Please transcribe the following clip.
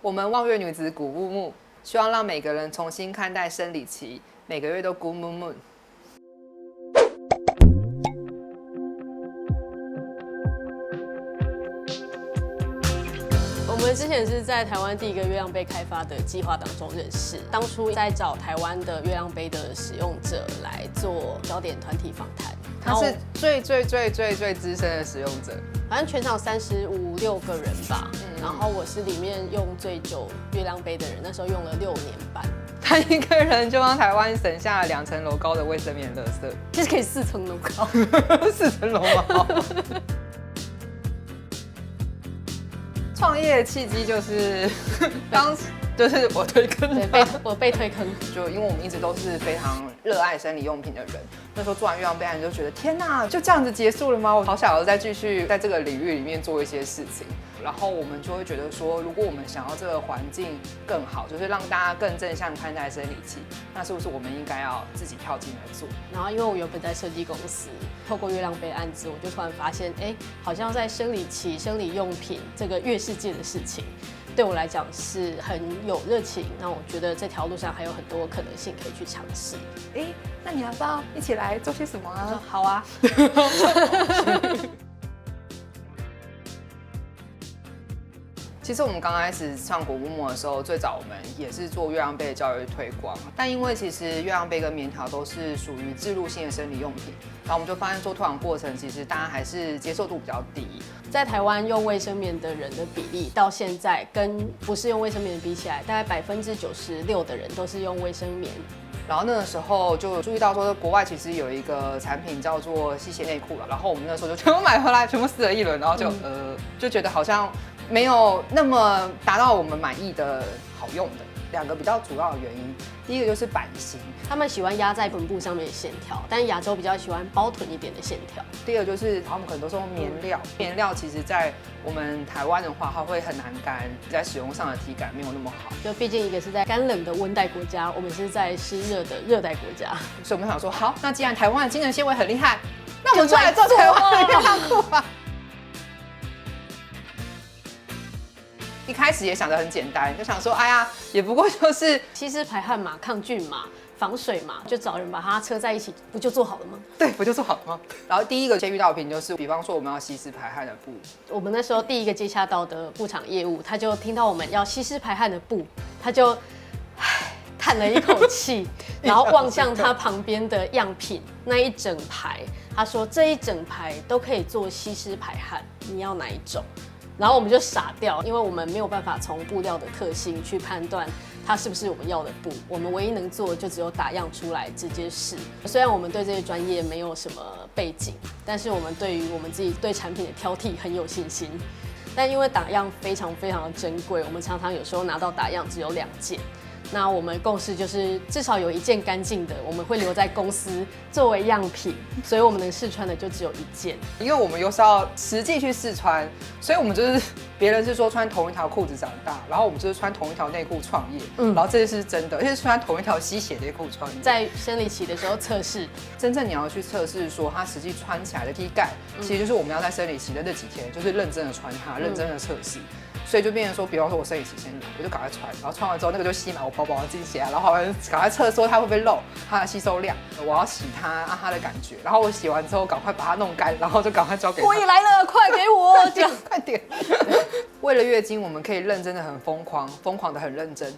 我们望月女子古木木，希望让每个人重新看待生理期，每个月都 Good Moon Moon。我们之前是在台湾第一个月亮杯开发的计划当中认识，当初在找台湾的月亮杯的使用者来做焦点团体访谈。他是最资深的使用者，反正全场35、6个人吧。然后我是里面用最久月亮杯的人，那时候用了6年半。他一个人就帮台湾省下了2层楼高的卫生棉垃圾，其实可以4层楼高4层楼吗？创业的契机就是当时就是我推坑的，我被推坑，就因为我们一直都是非常热爱生理用品的人，那时候做完月亮杯案就觉得天哪，就这样子结束了吗？我好想要再继续在这个领域里面做一些事情。然后我们就会觉得说，如果我们想要这个环境更好，就是让大家更正向看待生理期，那是不是我们应该要自己跳进来做？然后因为我原本在设计公司，透过月亮杯案子，我就突然发现，好像在生理期、生理用品这个月世界的事情，对我来讲是很有热情。那我觉得这条路上还有很多可能性可以去尝试。那你要不要一起来做些什么啊？好啊。其实我们刚开始上古木木的时候，最早我们也是做月亮杯的教育推广，但因为其实月亮杯跟棉条都是属于置入性的生理用品，然后我们就发现做推广过程，其实大家还是接受度比较低。在台湾用卫生棉的人的比例，到现在跟不是用卫生棉的比起来，大概96%的人都是用卫生棉。然后那个时候就注意到说，国外其实有一个产品叫做吸血内裤了，然后我们那时候就全部买回来，全部试了一轮，然后就觉得好像没有那么达到我们满意的好用的。2个比较主要的原因，第一个就是版型，他们喜欢压在臀部上面的线条，但亚洲比较喜欢包臀一点的线条。第二个就是他们可能都是用棉料，棉料其实在我们台湾的话，它会很难干，在使用上的体感没有那么好。就毕竟一个是在干冷的温带国家，我们是在湿热的热带国家，所以我们想说，好，那既然台湾的精神纤维很厉害，那我们就来做台湾的月亮裤吧。一开始也想得很简单，就想说，哎呀，也不过就是吸湿排汗嘛，抗菌嘛，防水嘛，就找人把它车在一起，不就做好了吗？对，不就做好了吗？然后第一个先遇到的瓶就是，比方说我们要吸湿排汗的布，我们那时候第一个接洽到的布厂业务，他就听到我们要吸湿排汗的布，他就叹了一口气，然后望向他旁边的样品那一整排，他说这一整排都可以做吸湿排汗，你要哪一种？然后我们就傻掉，因为我们没有办法从布料的特性去判断它是不是我们要的布。我们唯一能做的就只有打样出来直接试。虽然我们对这些专业没有什么背景，但是我们对于我们自己对产品的挑剔很有信心。但因为打样非常的珍贵，我们常常有时候拿到打样只有2件。那我们共识就是至少有1件干净的，我们会留在公司作为样品，所以我们能试穿的就只有1件。因为我们又是要实际去试穿，所以我们就是别人是说穿同一条裤子长大，然后我们就是穿同一条内裤创业，然后这是真的，而且是穿同一条吸血内裤创业。在生理期的时候测试，真正你要去测试说它实际穿起来的体感，其实就是我们要在生理期的那几天，就是认真的穿它，认真的测试。所以就变成说，比方说我生理期先来，我就赶快穿，然后穿完之后那个就吸满我包包自己起来，然后赶快测说它会不会漏，它的吸收量，我要洗它它的感觉，然后我洗完之后赶快把它弄干，然后就赶快交给他。我也来了，快给我！这样快点。为了月经，我们可以认真的很疯狂，疯狂的很认真。